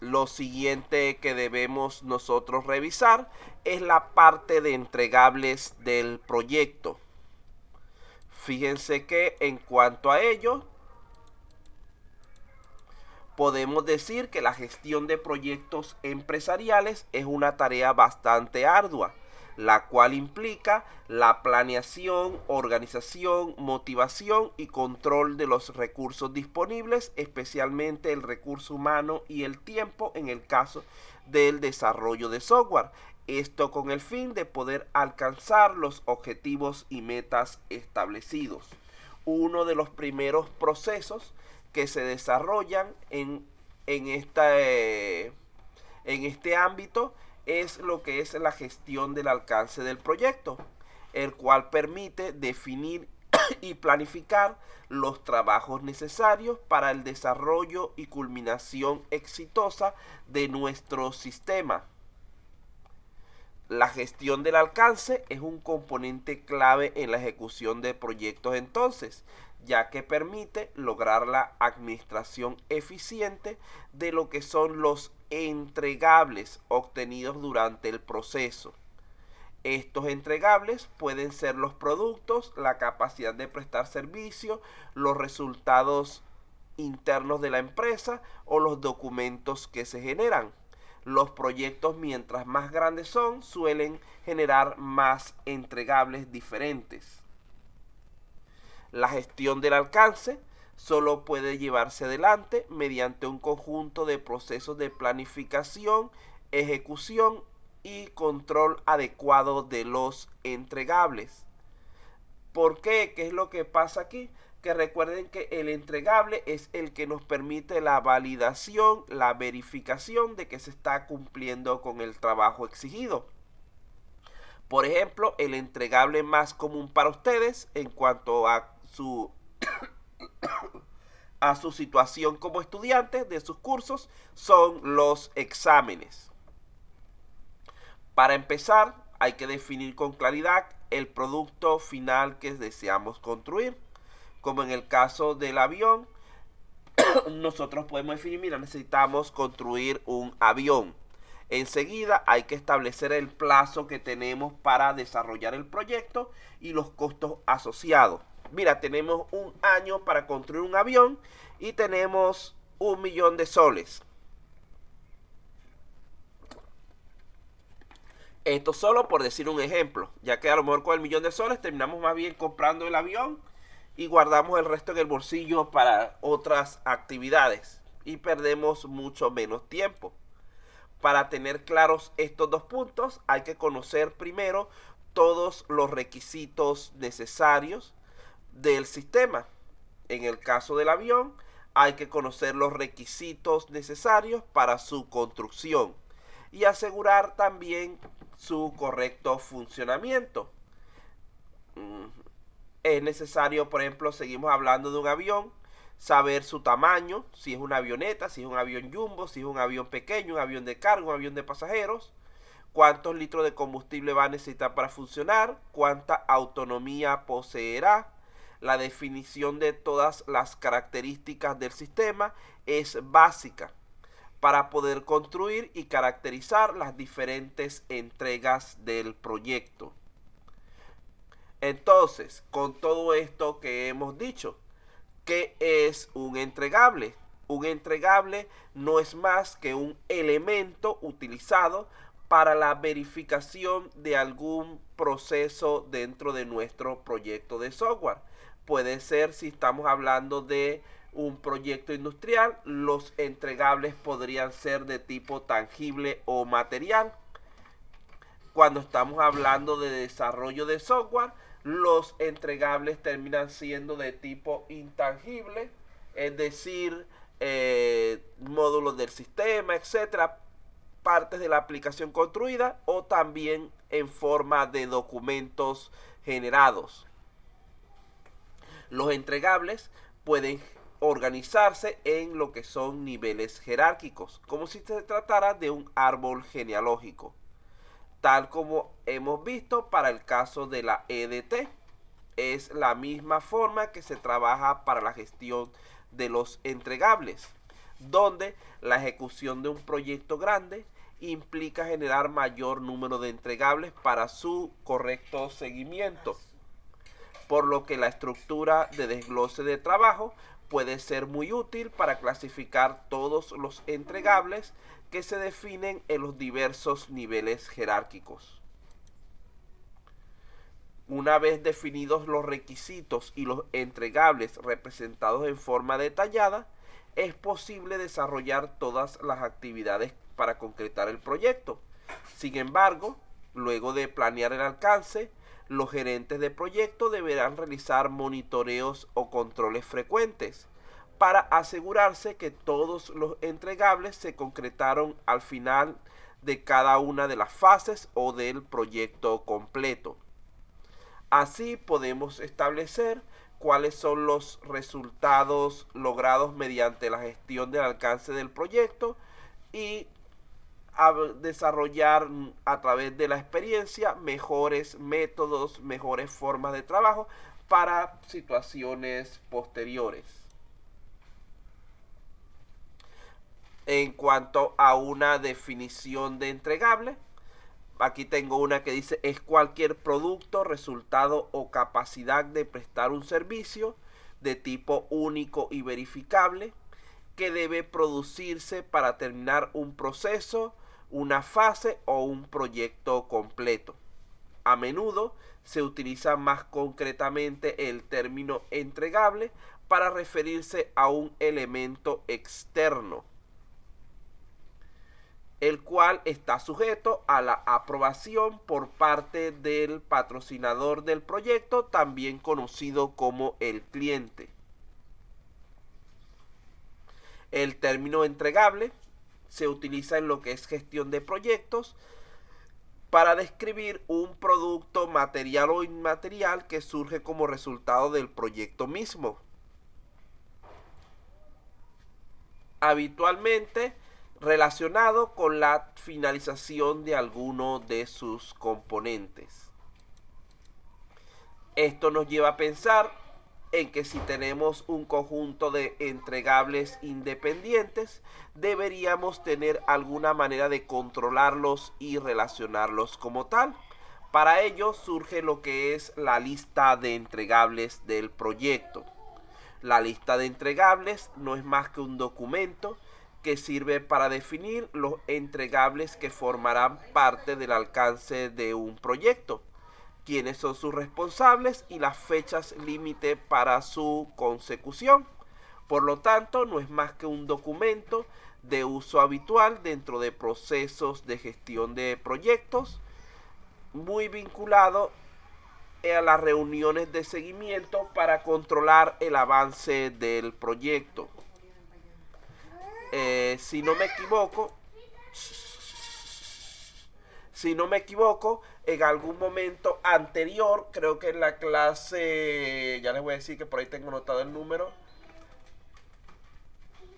Lo siguiente que debemos nosotros revisar es la parte de entregables del proyecto. Fíjense que en cuanto a ello, podemos decir que la gestión de proyectos empresariales es una tarea bastante ardua, la cual implica la planeación, organización, motivación y control de los recursos disponibles, especialmente el recurso humano y el tiempo en el caso del desarrollo de software. Esto con el fin de poder alcanzar los objetivos y metas establecidos. Uno de los primeros procesos que se desarrollan en, esta, en este ámbito es lo que es la gestión del alcance del proyecto, el cual permite definir y planificar los trabajos necesarios para el desarrollo y culminación exitosa de nuestro sistema. La gestión del alcance es un componente clave en la ejecución de proyectos entonces, ya que permite lograr la administración eficiente de lo que son los entregables obtenidos durante el proceso. Estos entregables pueden ser los productos, la capacidad de prestar servicio, los resultados internos de la empresa o los documentos que se generan. Los proyectos, mientras más grandes son, suelen generar más entregables diferentes. La gestión del alcance solo puede llevarse adelante mediante un conjunto de procesos de planificación, ejecución y control adecuado de los entregables. ¿Por qué? ¿Qué es lo que pasa aquí? Que recuerden que el entregable es el que nos permite la validación, la verificación de que se está cumpliendo con el trabajo exigido. Por ejemplo, el entregable más común para ustedes en cuanto a su situación como estudiantes de sus cursos son los exámenes. Para empezar, hay que definir con claridad el producto final que deseamos construir. Como en el caso del avión, nosotros podemos definir, mira, necesitamos construir un avión. Enseguida hay que establecer el plazo que tenemos para desarrollar el proyecto y los costos asociados. Mira, tenemos un año para construir un avión y tenemos 1.000.000 de soles. Esto solo por decir un ejemplo, ya que a lo mejor con el 1.000.000 de soles terminamos más bien comprando el avión y guardamos el resto en el bolsillo para otras actividades y perdemos mucho menos tiempo. Para tener claros estos dos puntos hay que conocer primero todos los requisitos necesarios del sistema. En el caso del avión hay que conocer los requisitos necesarios para su construcción y asegurar también su correcto funcionamiento. Es necesario, por ejemplo, seguimos hablando de un avión, saber su tamaño, si es una avioneta, si es un avión jumbo, si es un avión pequeño, un avión de carga, un avión de pasajeros, cuántos litros de combustible va a necesitar para funcionar, cuánta autonomía poseerá. La definición de todas las características del sistema es básica para poder construir y caracterizar las diferentes entregas del proyecto. Entonces, con todo esto que hemos dicho, ¿qué es un entregable? Un entregable no es más que un elemento utilizado para la verificación de algún proceso dentro de nuestro proyecto de software. Puede ser, si estamos hablando de un proyecto industrial, los entregables podrían ser de tipo tangible o material. Cuando estamos hablando de desarrollo de software, los entregables terminan siendo de tipo intangible, es decir, módulos del sistema, etcétera, partes de la aplicación construida o también en forma de documentos generados. Los entregables pueden organizarse en lo que son niveles jerárquicos, como si se tratara de un árbol genealógico, tal como hemos visto para el caso de la EDT. Es la misma forma que se trabaja para la gestión de los entregables. donde la ejecución de un proyecto grande implica generar mayor número de entregables para su correcto seguimiento, por lo que la estructura de desglose de trabajo puede ser muy útil para clasificar todos los entregables que se definen en los diversos niveles jerárquicos. Una vez definidos los requisitos y los entregables representados en forma detallada, es posible desarrollar todas las actividades para concretar el proyecto. Sin embargo, luego de planear el alcance, los gerentes de proyecto deberán realizar monitoreos o controles frecuentes para asegurarse que todos los entregables se concretaron al final de cada una de las fases o del proyecto completo. Así podemos establecer cuáles son los resultados logrados mediante la gestión del alcance del proyecto y desarrollar a través de la experiencia mejores métodos, mejores formas de trabajo para situaciones posteriores. En cuanto a una definición de entregable, aquí tengo una que dice: es cualquier producto, resultado o capacidad de prestar un servicio de tipo único y verificable que debe producirse para terminar un proceso, una fase o un proyecto completo. A menudo se utiliza más concretamente el término entregable para referirse a un elemento externo, el cual está sujeto a la aprobación por parte del patrocinador del proyecto, también conocido como el cliente. El término entregable se utiliza en lo que es gestión de proyectos para describir un producto material o inmaterial que surge como resultado del proyecto mismo. Habitualmente relacionado con la finalización de alguno de sus componentes. Esto nos lleva a pensar en que si tenemos un conjunto de entregables independientes, deberíamos tener alguna manera de controlarlos y relacionarlos como tal. Para ello surge lo que es la lista de entregables del proyecto. La lista de entregables no es más que un documento que sirve para definir los entregables que formarán parte del alcance de un proyecto, quiénes son sus responsables y las fechas límite para su consecución. Por lo tanto, no es más que un documento de uso habitual dentro de procesos de gestión de proyectos, muy vinculado a las reuniones de seguimiento para controlar el avance del proyecto. Si no me equivoco, en algún momento anterior, creo que en la clase, ya les voy a decir que por ahí tengo anotado el número,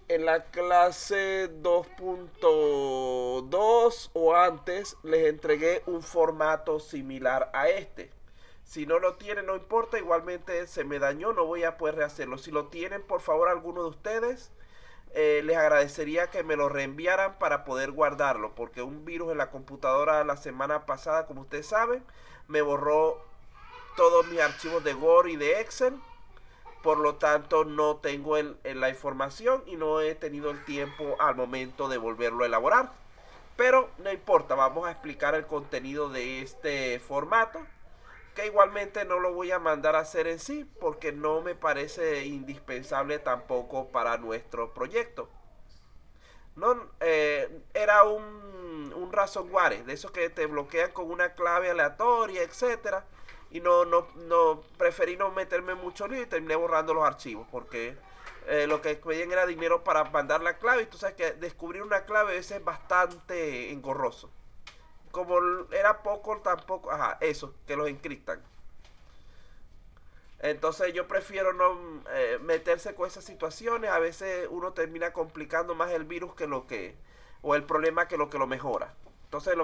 en la clase 2.2 o antes, les entregué un formato similar a este. Si no lo tienen, no importa, igualmente se me dañó, no voy a poder rehacerlo. Si lo tienen, por favor, alguno de ustedes, les agradecería que me lo reenviaran para poder guardarlo, porque un virus en la computadora la semana pasada, como ustedes saben, me borró todos mis archivos de Word y de Excel. Por lo tanto, no tengo la información y no he tenido el tiempo al momento de volverlo a elaborar. Pero no importa, vamos a explicar el contenido de este formato, que igualmente no lo voy a mandar a hacer en sí, porque no me parece indispensable tampoco para nuestro proyecto. No, era un ransomware, de esos que te bloquean con una clave aleatoria, etcétera. Y no preferí no meterme mucho lío y terminé borrando los archivos, porque lo que pedían era dinero para mandar la clave, y tú sabes que descubrir una clave a veces es bastante engorroso. Como era poco, tampoco, eso, que los encriptan. Entonces yo prefiero no meterse con esas situaciones. A veces uno termina complicando más el virus o el problema que lo mejora. Entonces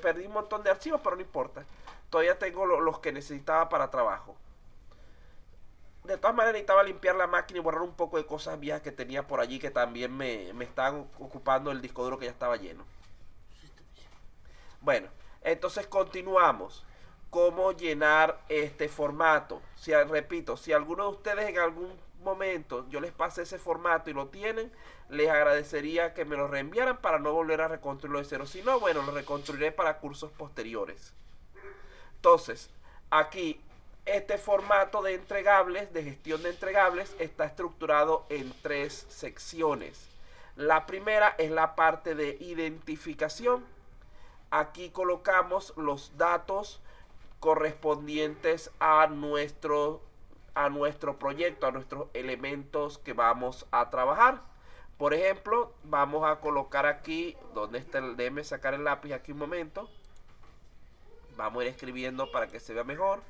perdí un montón de archivos, pero no importa. Todavía tengo los que necesitaba para trabajo. de todas maneras necesitaba limpiar la máquina y borrar un poco de cosas viejas que tenía por allí que también me estaban ocupando el disco duro que ya estaba lleno. Bueno, entonces continuamos. ¿Cómo llenar este formato? Si, repito, si alguno de ustedes en algún momento yo les pasé ese formato y lo tienen, les agradecería que me lo reenviaran para no volver a reconstruirlo de cero. Si no, bueno, lo reconstruiré para cursos posteriores. Entonces, aquí este formato de entregables, de gestión de entregables, está estructurado en 3 secciones. La primera es la parte de identificación. Aquí colocamos los datos correspondientes a nuestro proyecto, a nuestros elementos que vamos a trabajar. Por ejemplo, vamos a colocar aquí, donde está el, déjeme sacar el lápiz aquí un momento. Vamos a ir escribiendo para que se vea mejor.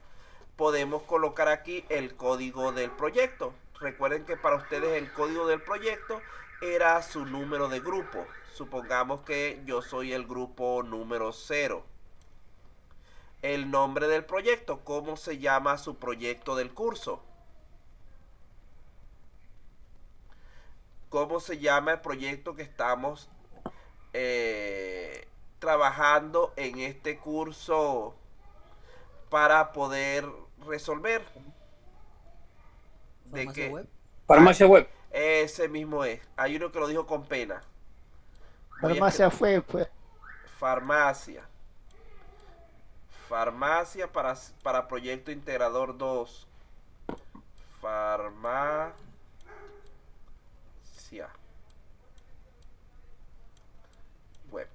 Podemos colocar aquí el código del proyecto. Recuerden que para ustedes el código del proyecto era su número de grupo. Supongamos que yo soy el grupo número 0. El nombre del proyecto, ¿cómo se llama su proyecto del curso? ¿Cómo se llama el proyecto que estamos trabajando en este curso para poder resolver? ¿De Farmacia qué? web. Farmacia web. Ese mismo es. Hay uno que lo dijo con pena. Voy a Farmacia fue. farmacia. Farmacia para proyecto integrador 2. Farmacia. Web.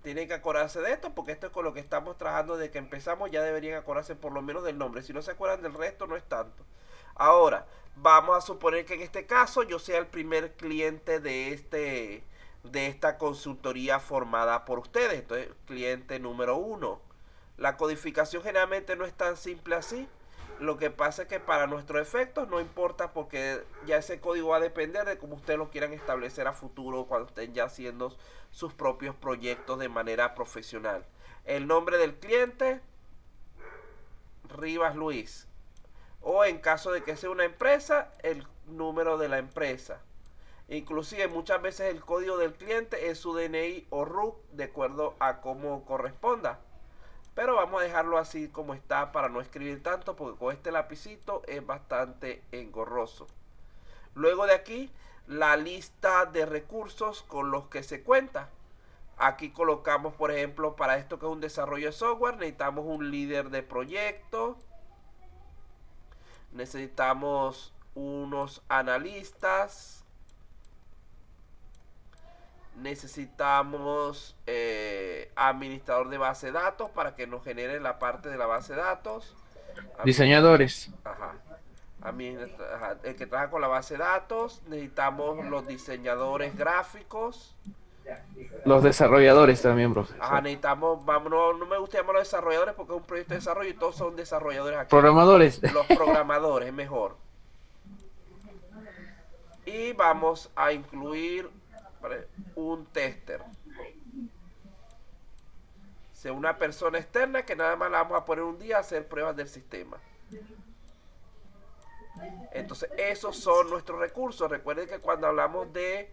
Tienen que acordarse de esto porque esto es con lo que estamos trabajando desde que empezamos. Ya deberían acordarse por lo menos del nombre. Si no se acuerdan del resto, no es tanto. Ahora, vamos a suponer que en este caso yo sea el primer cliente de esta consultoría formada por ustedes. Entonces, cliente número 1. La codificación generalmente no es tan simple así. Lo que pasa es que para nuestros efectos no importa porque ya ese código va a depender de cómo ustedes lo quieran establecer a futuro cuando estén ya haciendo sus propios proyectos de manera profesional. El nombre del cliente, Rivas Luis. O en caso de que sea una empresa, el número de la empresa. Inclusive muchas veces el código del cliente es su DNI o RUC de acuerdo a cómo corresponda. Pero vamos a dejarlo así como está para no escribir tanto porque con este lapicito es bastante engorroso. Luego de aquí, la lista de recursos con los que se cuenta. Aquí colocamos, por ejemplo, para esto que es un desarrollo de software, necesitamos un líder de proyecto. Necesitamos unos analistas. Necesitamos administrador de base de datos para que nos genere la parte de la base de datos. Diseñadores. Ajá. El que trabaja con la base de datos. Necesitamos los diseñadores gráficos. Los desarrolladores también, profesor. Ajá, necesitamos, no me gusta llamarlos desarrolladores porque es un proyecto de desarrollo y todos son desarrolladores aquí. Programadores. Los programadores, es mejor. Y vamos a incluir un tester. O sea, una persona externa que nada más la vamos a poner un día a hacer pruebas del sistema. Entonces, esos son nuestros recursos. Recuerden que cuando hablamos de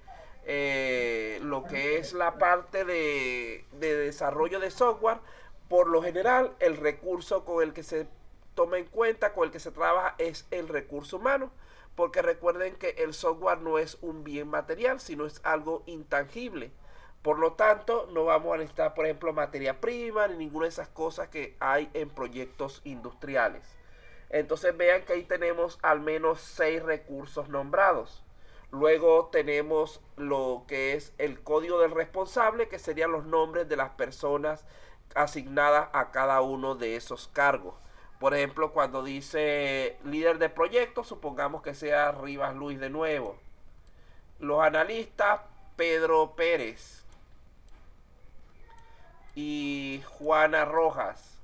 lo que es la parte de desarrollo de software, por lo general, el recurso con el que se toma en cuenta, con el que se trabaja, es el recurso humano. Porque recuerden que el software no es un bien material, sino es algo intangible. Por lo tanto, no vamos a necesitar, por ejemplo, materia prima ni ninguna de esas cosas que hay en proyectos industriales. Entonces vean que ahí tenemos al menos 6 recursos nombrados. Luego tenemos lo que es el código del responsable, que serían los nombres de las personas asignadas a cada uno de esos cargos. Por ejemplo, cuando dice líder de proyecto, supongamos que sea Rivas Luis de nuevo. Los analistas, Pedro Pérez y Juana Rojas.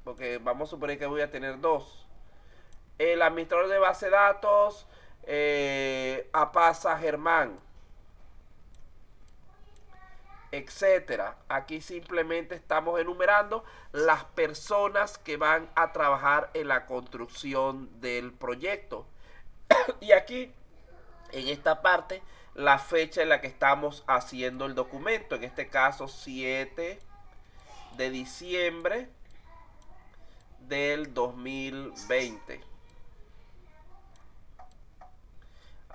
Porque vamos a suponer que voy a tener 2. El administrador de base de datos, Apaza Germán. etcétera. Aquí simplemente estamos enumerando las personas que van a trabajar en la construcción del proyecto. Y aquí, en esta parte, la fecha en la que estamos haciendo el documento. En este caso, 7 de diciembre del 2020.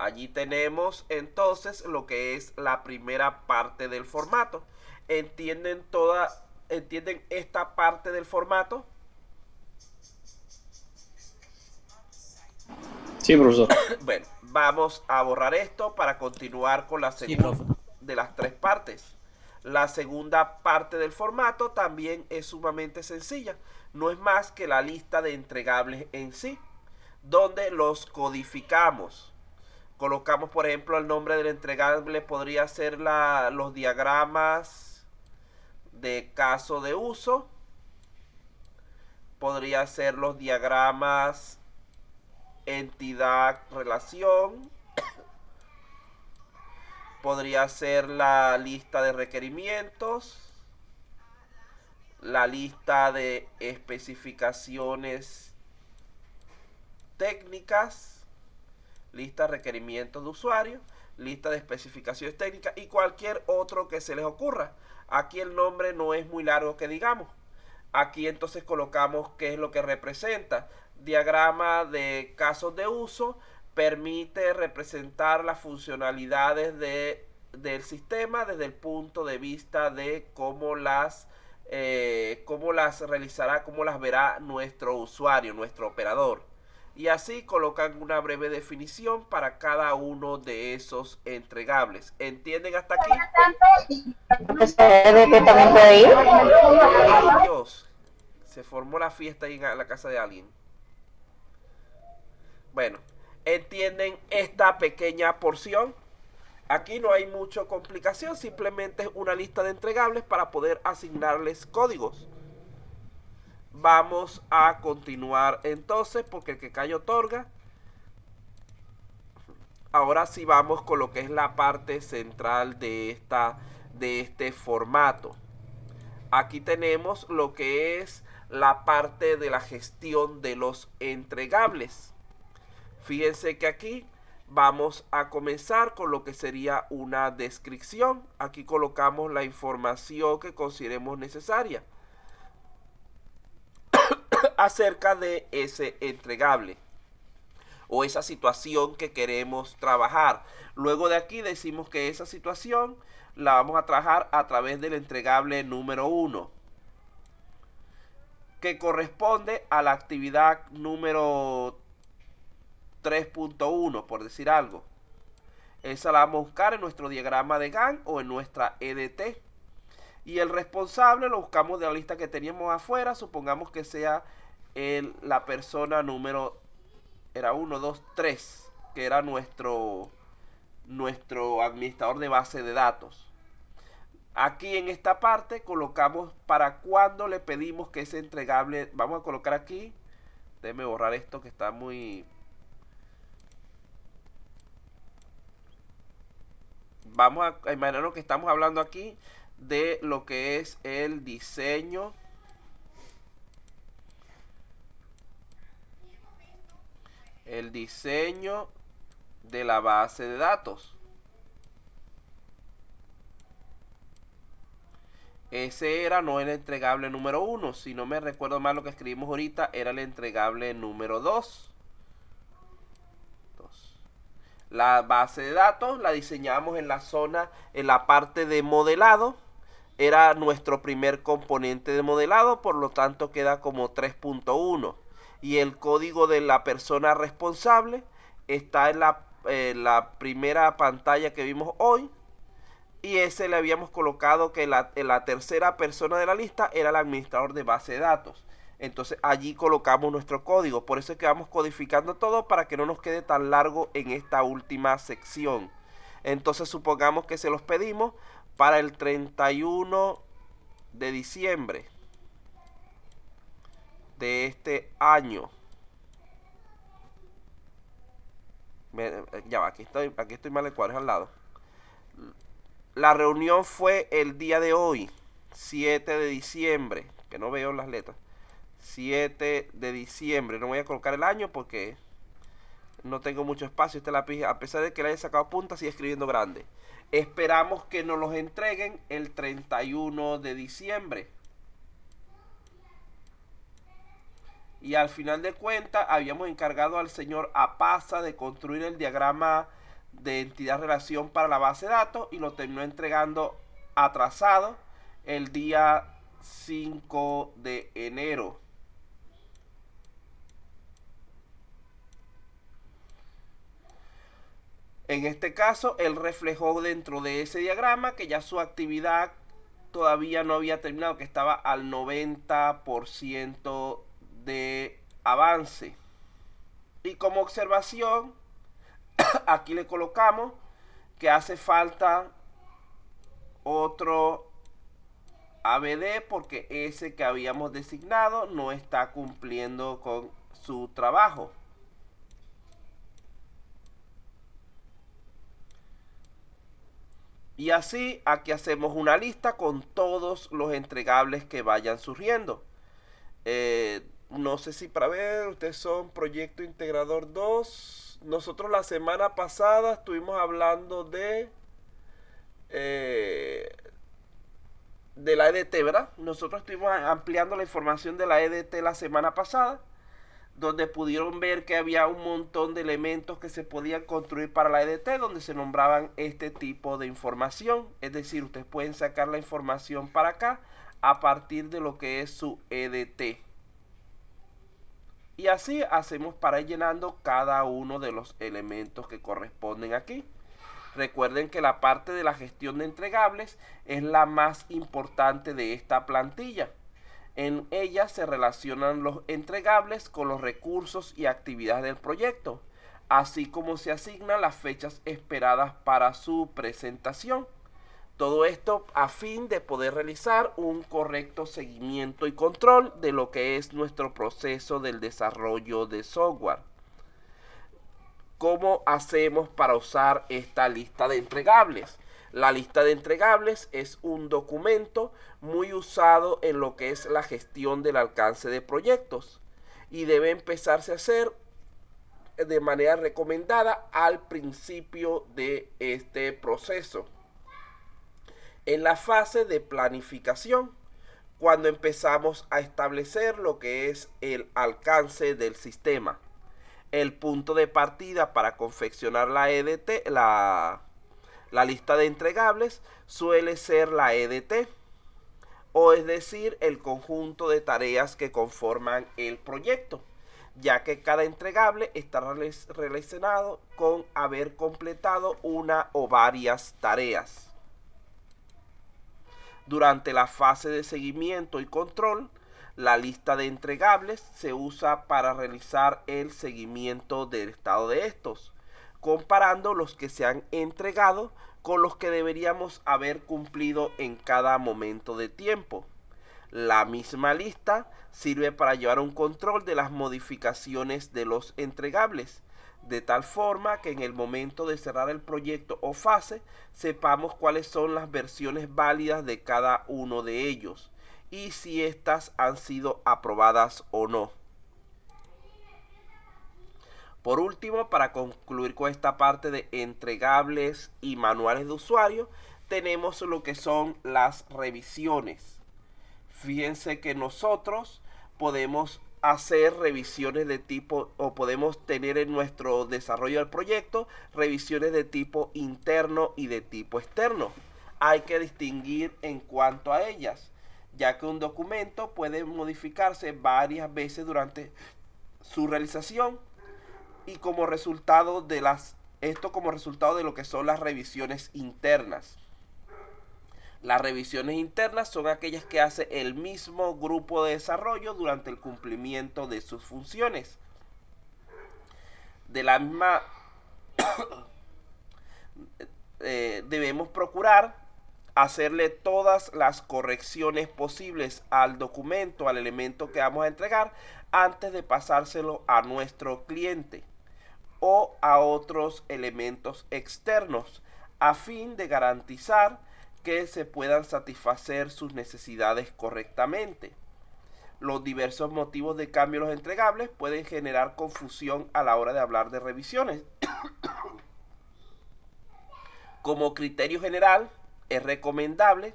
Allí tenemos entonces lo que es la primera parte del formato. ¿Entienden esta parte del formato? Sí, profesor. Bueno, vamos a borrar esto para continuar con la segunda de las tres partes. La segunda parte del formato también es sumamente sencilla. No es más que la lista de entregables en sí, donde los codificamos. Colocamos, por ejemplo, el nombre del entregable podría ser los diagramas de caso de uso. Podría ser los diagramas entidad relación. Podría ser la lista de requerimientos. La lista de especificaciones técnicas. Lista de requerimientos de usuario, lista de especificaciones técnicas y cualquier otro que se les ocurra. Aquí el nombre no es muy largo que digamos. Aquí entonces colocamos qué es lo que representa. Diagrama de casos de uso permite representar las funcionalidades del sistema desde el punto de vista de cómo las realizará, cómo las verá nuestro usuario, nuestro operador. Y así colocan una breve definición para cada uno de esos entregables. ¿Entienden hasta aquí? Ay, Dios, se formó la fiesta ahí en la casa de alguien. Bueno, ¿entienden esta pequeña porción? Aquí no hay mucha complicación, simplemente es una lista de entregables para poder asignarles códigos. Vamos a continuar entonces, porque el que calla otorga. Ahora sí vamos con lo que es la parte central de este formato. Aquí tenemos lo que es la parte de la gestión de los entregables. Fíjense que aquí vamos a comenzar con lo que sería una descripción. Aquí colocamos la información que consideremos necesaria acerca de ese entregable o esa situación que queremos trabajar. Luego de aquí decimos que esa situación la vamos a trabajar a través del entregable número 1, que corresponde a la actividad número 3.1, por decir algo. Esa la vamos a buscar en nuestro diagrama de Gantt o en nuestra EDT. Y el responsable lo buscamos de la lista que teníamos afuera. Supongamos que sea la persona número, era 1, 2, 3, que era nuestro administrador de base de datos. Aquí en esta parte colocamos para cuándo le pedimos que ese entregable, vamos a colocar aquí, déjenme borrar esto que está muy... Vamos a imaginarnos que estamos hablando aquí de lo que es el diseño de la base de datos. Ese era no el entregable número 1, si no me recuerdo mal lo que escribimos ahorita, era el entregable número 2. La base de datos la diseñamos en la zona, en la parte de modelado. Era nuestro primer componente de modelado, por lo tanto queda como 3.1. Y el código de la persona responsable está en la primera pantalla que vimos hoy. Y ese le habíamos colocado que la tercera persona de la lista era el administrador de base de datos. Entonces allí colocamos nuestro código. Por eso es que vamos codificando todo para que no nos quede tan largo en esta última sección. Entonces supongamos que se los pedimos para el 31 de diciembre de este año. Ya va, aquí estoy mal el cuadro, es al lado. La reunión fue el día de hoy, 7 de diciembre, que no veo las letras. 7 de diciembre, no voy a colocar el año porque no tengo mucho espacio. Este lápiz, a pesar de que le haya sacado punta, sigue escribiendo grande. Esperamos que nos los entreguen el 31 de diciembre. Y al final de cuentas habíamos encargado al señor Apaza de construir el diagrama de entidad-relación para la base de datos y lo terminó entregando atrasado el día 5 de enero. En este caso, él reflejó dentro de ese diagrama que ya su actividad todavía no había terminado, que estaba al 90% de avance. Y como observación, aquí le colocamos que hace falta otro ABD porque ese que habíamos designado no está cumpliendo con su trabajo. Y así aquí hacemos una lista con todos los entregables que vayan surgiendo. No sé si para ver, ustedes son Proyecto Integrador 2. Nosotros la semana pasada estuvimos hablando de la EDT, ¿verdad? Nosotros estuvimos ampliando la información de la EDT la semana pasada, donde pudieron ver que había un montón de elementos que se podían construir para la EDT, donde se nombraban este tipo de información. Es decir, ustedes pueden sacar la información para acá a partir de lo que es su EDT. Y así hacemos para ir llenando cada uno de los elementos que corresponden aquí. Recuerden que la parte de la gestión de entregables es la más importante de esta plantilla. En ella se relacionan los entregables con los recursos y actividades del proyecto, así como se asignan las fechas esperadas para su presentación. Todo esto a fin de poder realizar un correcto seguimiento y control de lo que es nuestro proceso del desarrollo de software. ¿Cómo hacemos para usar esta lista de entregables? La lista de entregables es un documento muy usado en lo que es la gestión del alcance de proyectos y debe empezarse a hacer de manera recomendada al principio de este proceso. En la fase de planificación, cuando empezamos a establecer lo que es el alcance del sistema. El punto de partida para confeccionar la EDT, la lista de entregables, suele ser la EDT, o es decir, el conjunto de tareas que conforman el proyecto, ya que cada entregable está relacionado con haber completado una o varias tareas. Durante la fase de seguimiento y control, la lista de entregables se usa para realizar el seguimiento del estado de estos, comparando los que se han entregado con los que deberíamos haber cumplido en cada momento de tiempo. La misma lista sirve para llevar un control de las modificaciones de los entregables, de tal forma que en el momento de cerrar el proyecto o fase sepamos cuáles son las versiones válidas de cada uno de ellos y si éstas han sido aprobadas o no. Por último, para concluir con esta parte de entregables y manuales de usuario, tenemos lo que son las revisiones. Fíjense que nosotros podemos hacer revisiones de tipo, o podemos tener en nuestro desarrollo del proyecto revisiones de tipo interno y de tipo externo. Hay que distinguir en cuanto a ellas, ya que un documento puede modificarse varias veces durante su realización y como resultado de como resultado de lo que son las revisiones internas. Las revisiones internas son aquellas que hace el mismo grupo de desarrollo durante el cumplimiento de sus funciones. De la misma debemos procurar hacerle todas las correcciones posibles al documento, al elemento que vamos a entregar, antes de pasárselo a nuestro cliente o a otros elementos externos, a fin de garantizar que se puedan satisfacer sus necesidades correctamente. Los diversos motivos de cambio de los entregables pueden generar confusión a la hora de hablar de revisiones. Como criterio general, es recomendable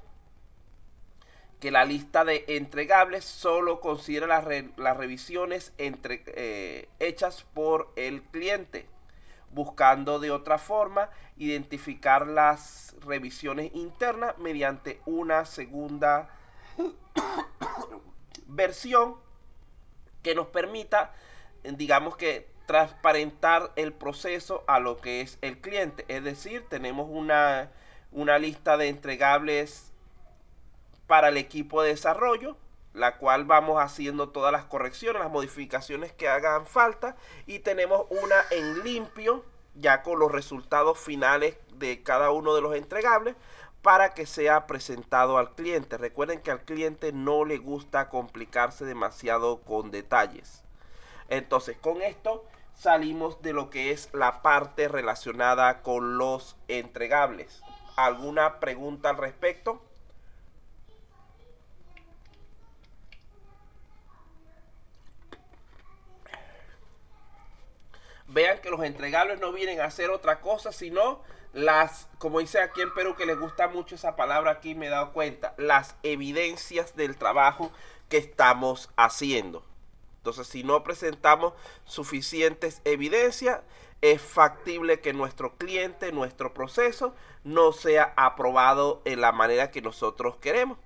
que la lista de entregables solo considere las revisiones hechas por el cliente, buscando de otra forma identificar las revisiones internas mediante una segunda versión que nos permita, digamos que, transparentar el proceso a lo que es el cliente. Es decir, tenemos una lista de entregables para el equipo de desarrollo, la cual vamos haciendo todas las correcciones, las modificaciones que hagan falta, y tenemos una en limpio ya con los resultados finales de cada uno de los entregables para que sea presentado al cliente. Recuerden que al cliente no le gusta complicarse demasiado con detalles. Entonces, con esto salimos de lo que es la parte relacionada con los entregables. ¿Alguna pregunta al respecto? Vean que los entregables no vienen a hacer otra cosa, sino como dice aquí en Perú, que les gusta mucho esa palabra, aquí me he dado cuenta, las evidencias del trabajo que estamos haciendo. Entonces, si no presentamos suficientes evidencias, es factible que nuestro cliente, nuestro proceso, no sea aprobado en la manera que nosotros queremos,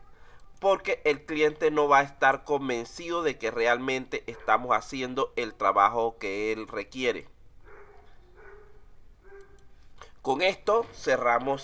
porque el cliente no va a estar convencido de que realmente estamos haciendo el trabajo que él requiere. Con esto cerramos